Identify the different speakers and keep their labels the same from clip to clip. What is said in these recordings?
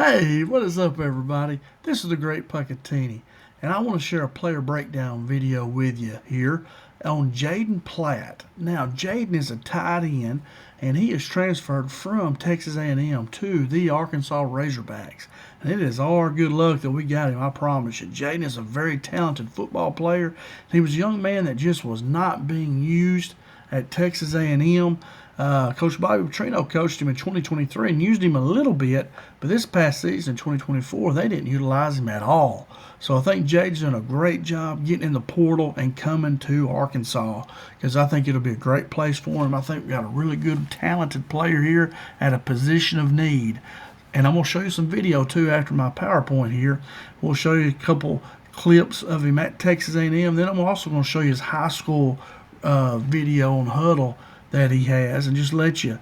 Speaker 1: Hey, what is up, everybody? This is the Great Puckettini, and I want to share a player breakdown video with you here on Jaden Platt. Now, Jaden is a tight end, and he is transferred from Texas A&M to the Arkansas Razorbacks. And it is our good luck that we got him, I promise you. Jaden is a very talented football player. He was a young man that just was not being used at Texas A&M. Coach Bobby Patrino coached him in 2023 and used him a little bit, but this past season, 2024, they didn't utilize him at all. So I think Jade's done a great job getting in the portal and coming to Arkansas because I think it'll be a great place for him. I think we got a really good, talented player here at a position of need. And I'm going to show you some video, too, after my PowerPoint here. We'll show you a couple clips of him at Texas A&M. Then I'm also going to show you his high school video on Huddle that he has, and just let you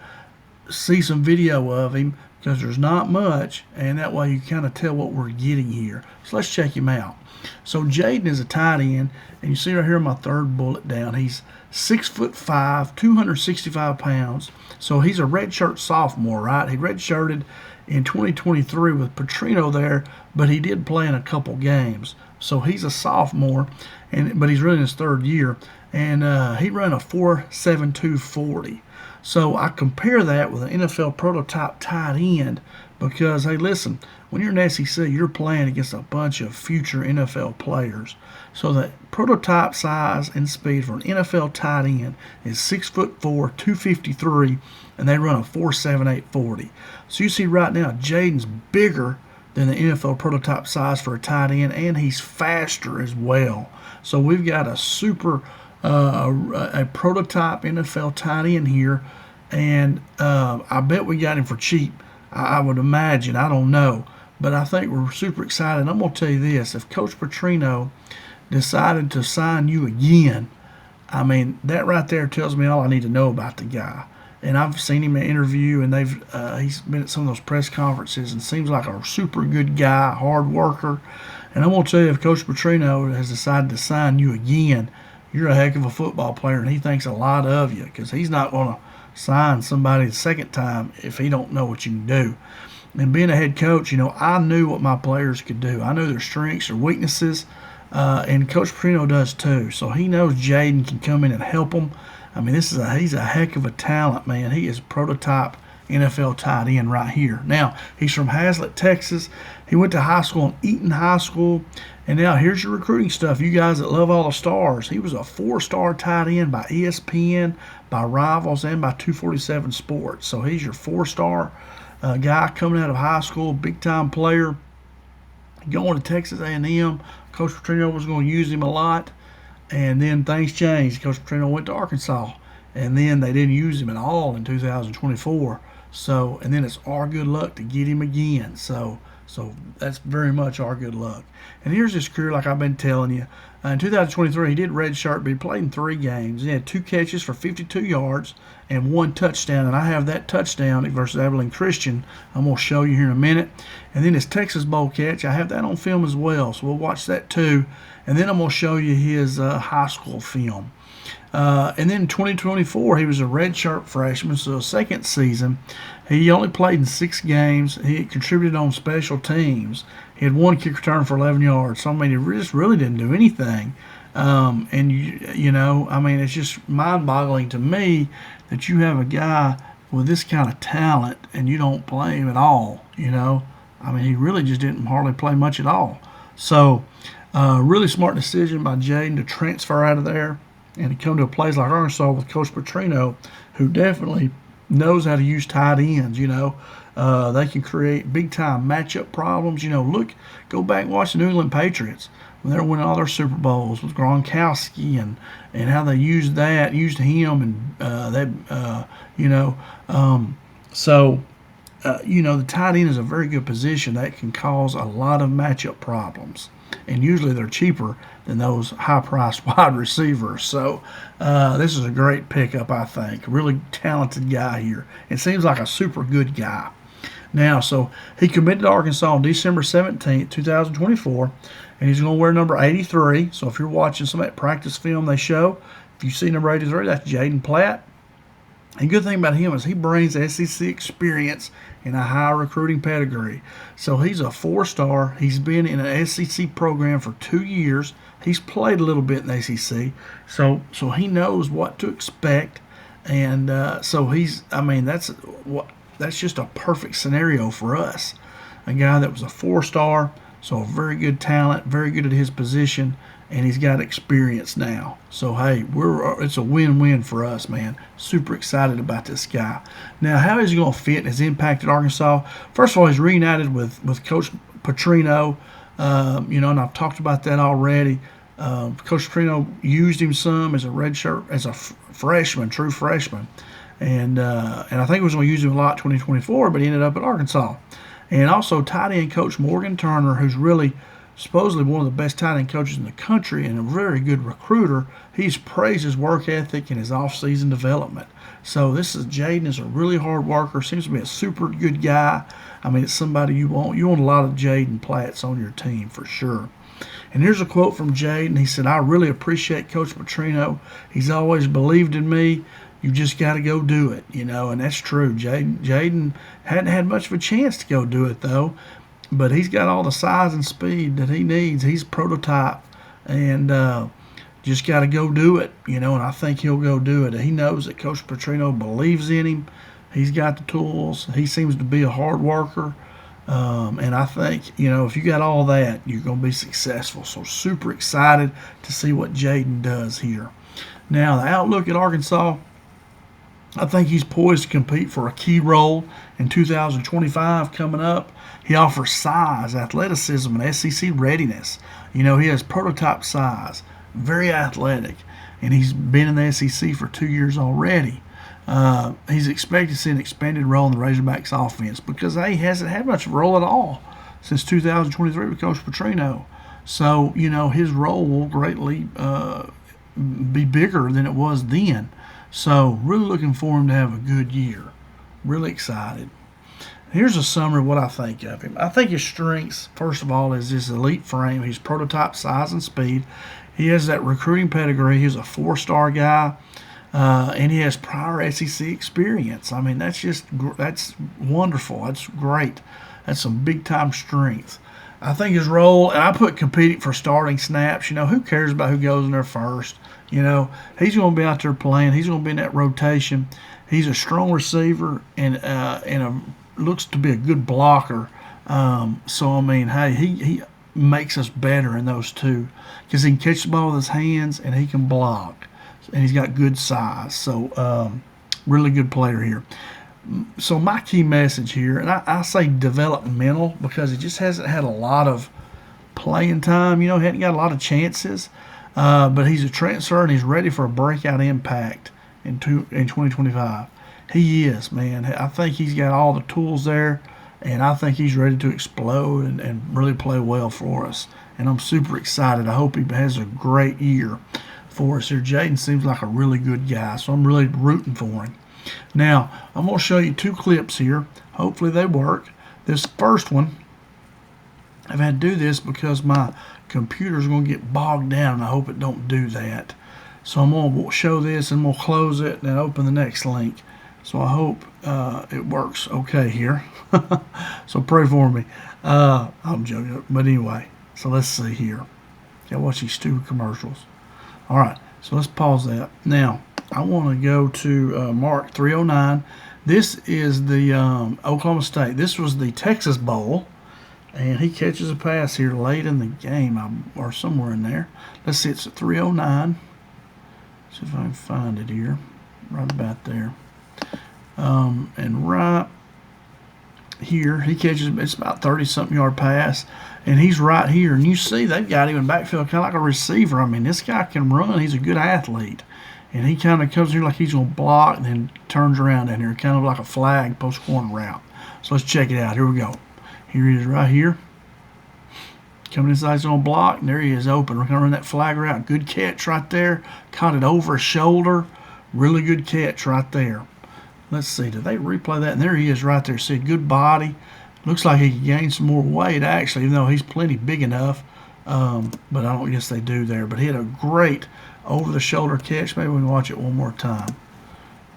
Speaker 1: see some video of him because there's not much, and that way you kind of tell what we're getting here. So let's check him out. So Jaden is a tight end, and you see right here my third bullet down. He's 6'5", 265 pounds. So he's a redshirt sophomore, right? He redshirted in 2023 with Patrino there, but he did play in a couple games. So he's a sophomore, but he's really in his third year, and he ran a 4.72 40. So I compare that with an NFL prototype tight end because, hey, listen, when you're in SEC, you're playing against a bunch of future NFL players. So the prototype size and speed for an NFL tight end is 6'4", 253, and they run a 4.78 40. So you see right now, Jaden's bigger than the NFL prototype size for a tight end, and he's faster as well. So we've got a prototype NFL tight end here, and I bet we got him for cheap. I would imagine. I don't know, but I think we're super excited. I'm going to tell you this: if Coach Patrino decided to sign you again, I mean, that right there tells me all I need to know about the guy. And I've seen him in an interview, and he's been at some of those press conferences and seems like a super good guy, hard worker. And I'm going to tell you, if Coach Patrino has decided to sign you again, you're a heck of a football player, and he thinks a lot of you because he's not going to sign somebody the second time if he don't know what you can do. And being a head coach, I knew what my players could do. I knew their strengths, their weaknesses, and Coach Patrino does too. So he knows Jaden can come in and help them. I mean, he's a heck of a talent, man. He is prototype NFL tight end right here. Now, he's from Hazlet, Texas. He went to high school in Eaton High School. And now here's your recruiting stuff. You guys that love all the stars. He was a 4-star tight end by ESPN, by Rivals, and by 247 Sports. So he's your 4-star guy coming out of high school, big-time player. Going to Texas A&M. Coach Patrino was going to use him a lot. And then things changed. Coach Patrino went to Arkansas, and then they didn't use him at all in 2024. So, and then it's our good luck to get him again. So that's very much our good luck. And here's his career, like I've been telling you. In 2023, he did redshirt, but he played in 3 games. He had 2 catches for 52 yards and 1 touchdown. And I have that touchdown versus Abilene Christian. I'm going to show you here in a minute. And then his Texas Bowl catch, I have that on film as well. So we'll watch that too. And then I'm going to show you his high school film. And then in 2024, he was a redshirt freshman, so second season. He only played in 6 games. He contributed on special teams. He had 1 kick return for 11 yards. So, I mean, he just really didn't do anything. I mean, it's just mind-boggling to me that you have a guy with this kind of talent and you don't play him at all, I mean, he really just didn't hardly play much at all. So, really smart decision by Jaden to transfer out of there and to come to a place like Arkansas with Coach Patrino, who definitely knows how to use tight ends. They can create big-time matchup problems. Go back and watch the New England Patriots when they were winning all their Super Bowls with Gronkowski and how they used him, and the tight end is a very good position that can cause a lot of matchup problems. And usually they're cheaper than those high-priced wide receivers. So this is a great pickup, I think. Really talented guy here. It seems like a super good guy. Now, so he committed to Arkansas on December 17th, 2024, and he's going to wear number 83. So if you're watching some of that practice film they show, if you see number 83, that's Jaden Platt. And good thing about him is he brings SEC experience and a high recruiting pedigree. So he's a 4-star. He's been in an SEC program for 2 years. He's played a little bit in the SEC, so he knows what to expect. And so he's, I mean, that's just a perfect scenario for us. A guy that was a 4-star, so a very good talent, very good at his position, and he's got experience now. So hey, it's a win-win for us, man. Super excited about this guy. Now, how is he going to fit and his impact at Arkansas? First of all, he's reunited with Coach Patrino. And I've talked about that already. Coach Patrino used him some as a redshirt, as a freshman, true freshman, and I think he was going to use him a lot in 2024, but he ended up at Arkansas. And also tight end coach Morgan Turner, who's really supposedly one of the best tight end coaches in the country and a very good recruiter. He's praised his work ethic and his off-season development. So Jaden is a really hard worker, seems to be a super good guy. I mean, it's somebody you want. You want a lot of Jaden Platts on your team for sure. And here's a quote from Jaden. He said, "I really appreciate Coach Patrino. He's always believed in me. You just got to go do it," and that's true. Jaden hadn't had much of a chance to go do it, though, but he's got all the size and speed that he needs. He's prototype, and just got to go do it, and I think he'll go do it. He knows that Coach Patrino believes in him. He's got the tools. He seems to be a hard worker. And I think, if you got all that, you're going to be successful. So super excited to see what Jaden does here. Now, the outlook at Arkansas, I think he's poised to compete for a key role in 2025 coming up. He offers size, athleticism, and SEC readiness. He has prototype size, very athletic, and he's been in the SEC for 2 years already. He's expected to see an expanded role in the Razorbacks offense because he hasn't had much of a role at all since 2023 with Coach Patrino. So, his role will greatly be bigger than it was then. So, really looking for him to have a good year. Really excited. Here's a summary of what I think of him. I think his strengths, first of all, is his elite frame. He's prototype size and speed. He has that recruiting pedigree. He's a 4-star guy. And he has prior SEC experience. I mean, that's wonderful. That's great. That's some big-time strength. I think his role, and I put competing for starting snaps. Who cares about who goes in there first? He's going to be out there playing. He's going to be in that rotation. He's a strong receiver and looks to be a good blocker. So, I mean, hey, he makes us better in those two because he can catch the ball with his hands and he can block. And he's got good size. So, really good player here. So, my key message here, and I say developmental because he just hasn't had a lot of playing time. He hadn't got a lot of chances. But he's a transfer and he's ready for a breakout impact in 2025. He is, man. I think he's got all the tools there, and I think he's ready to explode and really play well for us. And I'm super excited. I hope he has a great year for us here. Jaden seems like a really good guy, so I'm really rooting for him. Now, I'm going to show you 2 clips here. Hopefully they work. This first one, I've had to do this because my computer's going to get bogged down, and I hope it don't do that. So I'm going to show this, and we'll close it and open the next link. So I hope it works okay here. So pray for me. I'm joking. But anyway, so let's see here. Gotta watch these stupid commercials. All right, so let's pause that. Now, I want to go to Mark 309. This is the Oklahoma State. This was the Texas Bowl. And he catches a pass here late in the game, or somewhere in there. Let's see, it's at 309. See if I can find it here. Right about there. And right here, he catches, it's about 30-something yard pass. And he's right here. And you see they've got him in backfield kind of like a receiver. I mean, this guy can run. He's a good athlete. And he kind of comes here like he's going to block and then turns around in here, kind of like a flag post-corner route. So let's check it out. Here we go. Here he is right here. Coming inside, he's going to block, and there he is open. We're going to run that flag route. Good catch right there. Caught it over his shoulder. Really good catch right there. Let's see. Did they replay that? And there he is right there. See, good body. Looks like he can gain some more weight, actually, even though he's plenty big enough. But I don't guess they do there. But he had a great over-the-shoulder catch. Maybe we can watch it one more time.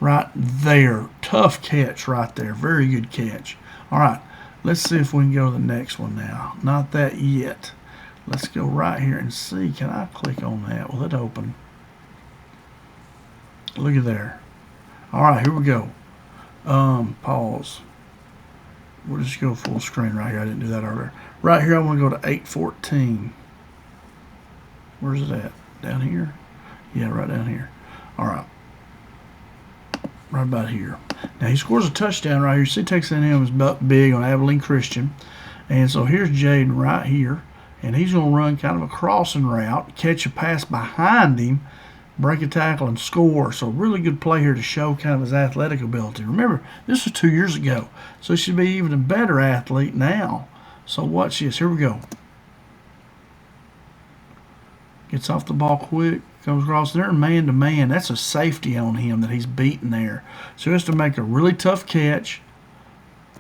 Speaker 1: right there. Tough catch right there. Very good catch. All right, let's see if we can go to the next one now. Not that yet. Let's go right here and see. Can I click on that? Will it open? Look at there. All right, here we go. Pause. We'll just go full screen right here. I didn't do that earlier. Right here, I want to go to 8:14. Where's it at? Down here? Yeah, right down here. All right. Right about here. Now, he scores a touchdown right here. See, Texas A&M is big on Abilene Christian. And so here's Jaden right here. And he's going to run kind of a crossing route, catch a pass behind him, break a tackle, and score. So really good play here to show kind of his athletic ability. Remember, this was 2 years ago. So he should be even a better athlete now. So watch this. Here we go. Gets off the ball quick. Comes across there, man-to-man. That's a safety on him that he's beating there. So he has to make a really tough catch,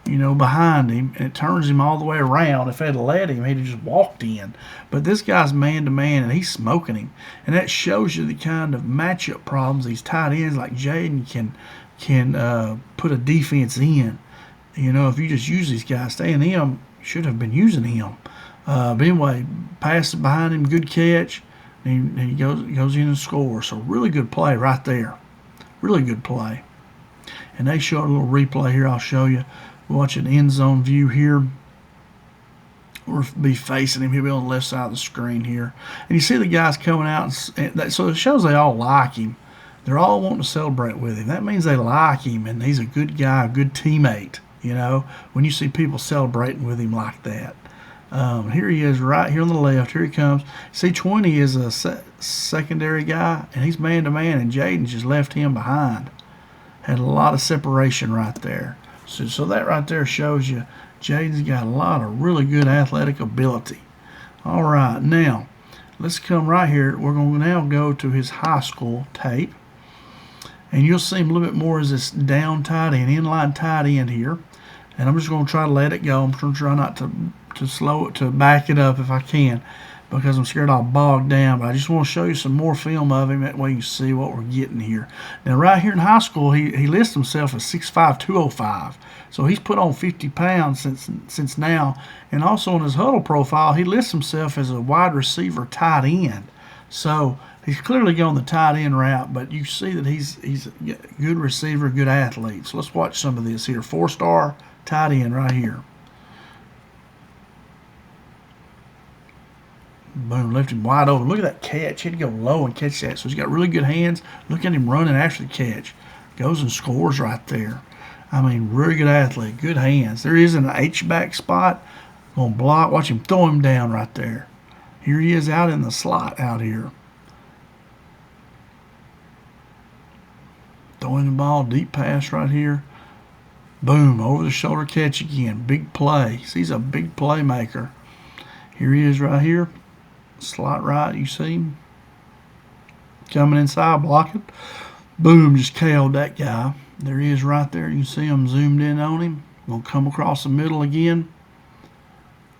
Speaker 1: behind him, and it turns him all the way around. If it had let him, he'd have just walked in. But this guy's man-to-man, and he's smoking him. And that shows you the kind of matchup problems these tight ends like Jaden can put a defense in. If you just use these guys, A&M should have been using him. But anyway, pass it behind him, good catch. And he goes in and scores. So really good play right there. Really good play. And they show a little replay here. I'll show you. Watch an end zone view here. We'll be facing him. He'll be on the left side of the screen here. And you see the guys coming out. So it shows they all like him. They're all wanting to celebrate with him. That means they like him, and he's a good guy, a good teammate. When you see people celebrating with him like that. Here he is right here on the left. Here he comes. See, 20 is a secondary guy, and he's man-to-man, and Jaden just left him behind. Had a lot of separation right there. So that right there shows you Jaden's got a lot of really good athletic ability. All right, now, let's come right here. We're going to now go to his high school tape, and you'll see him a little bit more as this down tight end, inline tight end here. And I'm just going to try to let it go. I'm going to try not to slow it, to back it up if I can, because I'm scared I'll bog down. But I just want to show you some more film of him. That way you can see what we're getting here. Now, right here in high school, he lists himself as 6'5", 205. So he's put on 50 pounds since now. And also on his huddle profile, he lists himself as a wide receiver tight end. So he's clearly going the tight end route, but you see that he's a good receiver, good athlete. So let's watch some of this here. 4-star tight end right here. Boom, left him wide open. Look at that catch. He had to go low and catch that. So he's got really good hands. Look at him running after the catch. Goes and scores right there. I mean, really good athlete. Good hands. There is an H-back spot. Going to block. Watch him throw him down right there. Here he is out in the slot out here. Throwing the ball. Deep pass right here. Boom, over the shoulder catch again. Big play. He's a big playmaker. Here he is right here. Slot right, you see him coming inside, blocking. Boom, just KO'd that guy. There he is right there. You can see him zoomed in on him. Gonna come across the middle again.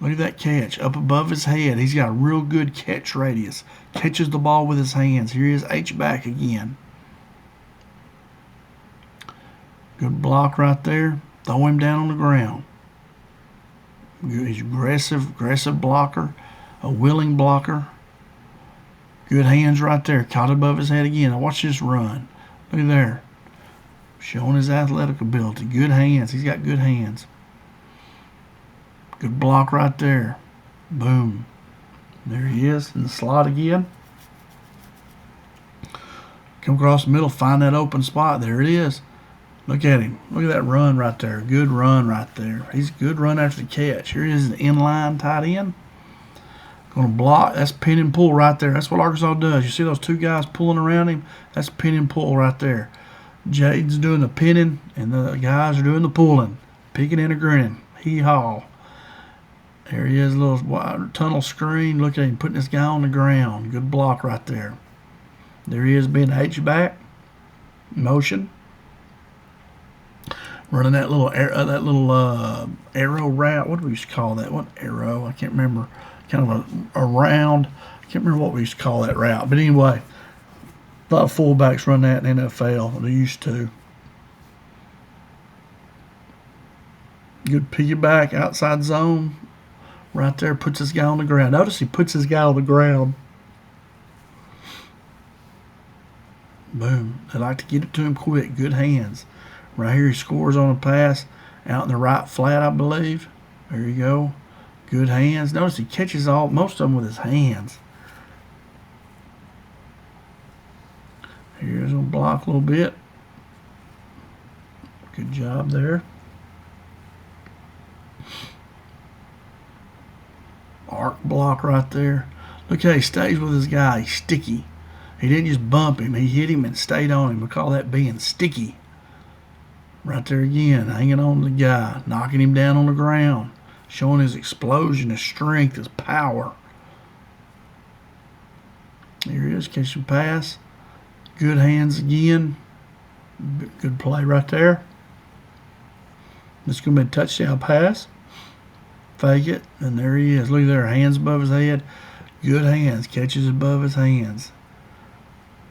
Speaker 1: Look at that catch up above his head. He's got a real good catch radius. Catches the ball with his hands. Here he is, H-back again. Good block right there. Throw him down on the ground. He's aggressive blocker, a willing blocker. Good hands right there. Caught above his head again. Now watch this run. Look at there. Showing his athletic ability. Good hands. He's got good hands. Good block right there. Boom. There he is in the slot again. Come across the middle, find that open spot. There it is. Look at him. Look at that run right there. Good run right there. He's a good run after the catch. Here he is, the inline tight end. Going to block. That's pin and pull right there. That's what Arkansas does. You see those two guys pulling around him? That's pin and pull right there. Jaden's doing the pinning, and the guys are doing the pulling. Peeking and a grinning. Hee-haw. There he is, a little wide tunnel screen. Look at him putting this guy on the ground. Good block right there. There he is being H-back. Motion. Running that little arrow route. What do we used to call that? What arrow? I can't remember. Kind of a round. I can't remember what we used to call that route. But anyway, a lot of fullbacks run that in the NFL. They used to. Good piggyback, outside zone. Right there, puts this guy on the ground. Notice he puts this guy on the ground. Boom. They like to get it to him quick. Good hands. Right here, he scores on a pass out in the right flat, I believe. There you go. Good hands. Notice he catches most of them with his hands. Here's a block a little bit. Good job there. Arc block right there. Look how he stays with his guy. He's sticky. He didn't just bump him. He hit him and stayed on him. We call that being sticky. Right there again, hanging on to the guy, knocking him down on the ground, showing his explosion, his strength, his power. Here he is, catching pass. Good hands again. Good play right there. This is going to be a touchdown pass. Fake it, and there he is. Look there, hands above his head. Good hands, catches above his hands.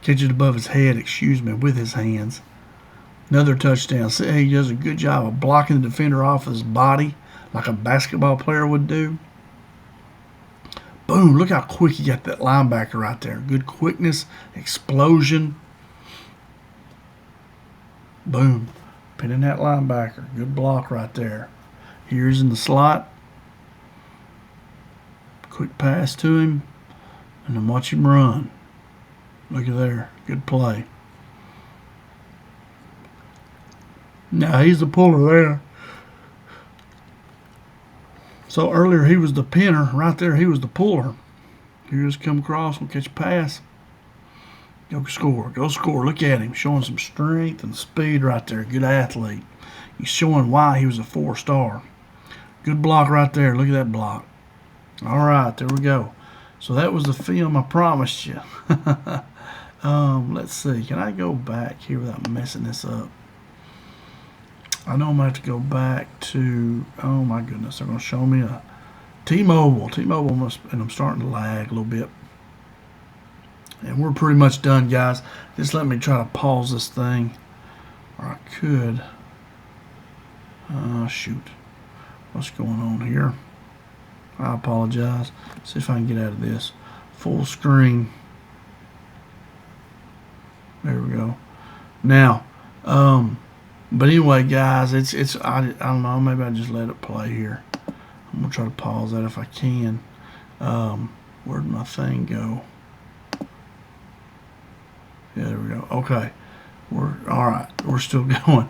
Speaker 1: Catches above his head, with his hands. Another touchdown. See, he does a good job of blocking the defender off his body like a basketball player would do. Boom, look how quick he got that linebacker right there. Good quickness, explosion. Boom, pinning that linebacker. Good block right there. Here's in the slot. Quick pass to him, and then watch him run. Look at there. Good play. Now he's the puller there. So earlier he was the pinner. Right there he was the puller. He just come across and catch a pass. Go score. Go score. Look at him. Showing some strength and speed right there. Good athlete. He's showing why he was a 4-star. Good block right there. Look at that block. All right. There we go. So that was the film I promised you. Let's see. Can I go back here without messing this up? I know I'm going to have to go back to, oh my goodness, they're going to show me a T-Mobile. T-Mobile must, and I'm starting to lag a little bit. And we're pretty much done, guys. Just let me try to pause this thing. Or I could. Shoot. What's going on here? I apologize. See if I can get out of this. Full screen. There we go. Now, but anyway, guys, I don't know, maybe I just let it play here. I'm gonna try to pause that if I can. Where'd my thing go? Yeah, there we go. Okay, we're all right. We're still going.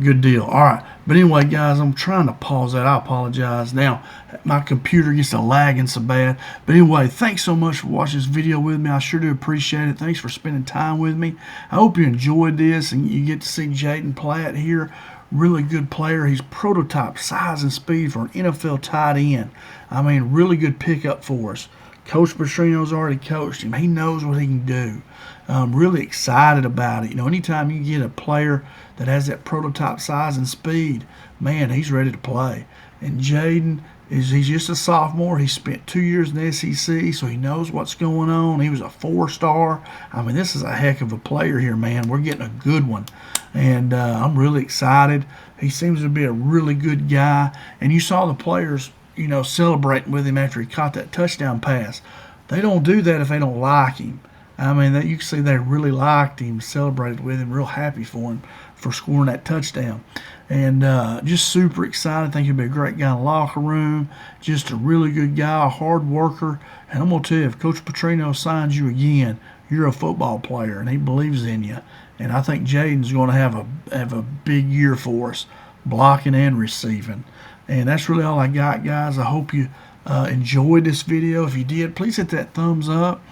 Speaker 1: Good deal. All right. But anyway, guys, I'm trying to pause that. I apologize. Now, my computer gets to lagging so bad. But anyway, thanks so much for watching this video with me. I sure do appreciate it. Thanks for spending time with me. I hope you enjoyed this and you get to see Jaden Platt here. Really good player. He's prototype size and speed for an NFL tight end. I mean, really good pickup for us. Coach Patrino's already coached him. He knows what he can do. I'm really excited about it. You know, anytime you get a player that has that prototype size and speed, man, he's ready to play. And Jaden, he's just a sophomore. He spent 2 years in the SEC, so he knows what's going on. He was a 4-star. I mean, this is a heck of a player here, man. We're getting a good one. And I'm really excited. He seems to be a really good guy. And you saw the players, you know, celebrating with him after he caught that touchdown pass. They don't do that if they don't like him. I mean, you can see they really liked him, celebrated with him, real happy for him for scoring that touchdown. And just super excited. I think he'll be a great guy in the locker room. Just a really good guy, a hard worker. And I'm going to tell you, if Coach Patrino signs you again, you're a football player, and he believes in you. And I think Jaden's going to have a big year for us, blocking and receiving. And that's really all I got, guys. I hope you enjoyed this video. If you did, please hit that thumbs up.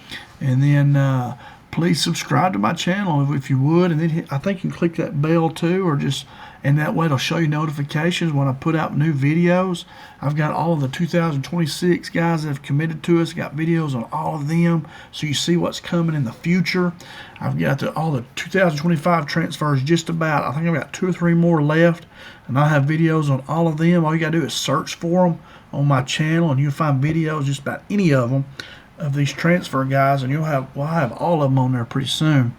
Speaker 1: And then please subscribe to my channel if you would. And then I think you can click that bell too, or just, and that way it'll show you notifications when I put out new videos. I've got all of the 2026 guys that have committed to us. Got videos on all of them, so you see what's coming in the future. I've got all the 2025 transfers just about. I think I've got 2 or 3 more left, and I have videos on all of them. All you gotta do is search for them on my channel, and you'll find videos just about any of them, of these transfer guys, and we'll have all of them on there pretty soon.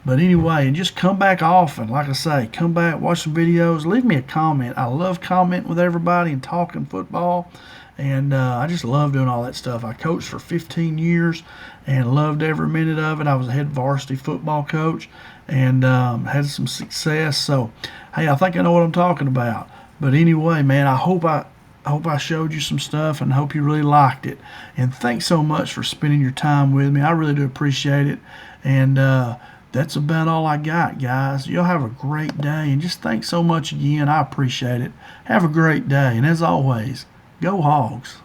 Speaker 1: But anyway, and just come back often. Like I say, come back, watch some videos, leave me a comment. I love commenting with everybody and talking football. And I just love doing all that stuff. I coached for 15 years and loved every minute of it. I was a head varsity football coach and had some success. So, hey, I think I know what I'm talking about. But anyway, man, I hope I showed you some stuff and hope you really liked it. And thanks so much for spending your time with me. I really do appreciate it. And that's about all I got, guys. Y'all have a great day. And just thanks so much again. I appreciate it. Have a great day. And as always, go Hogs.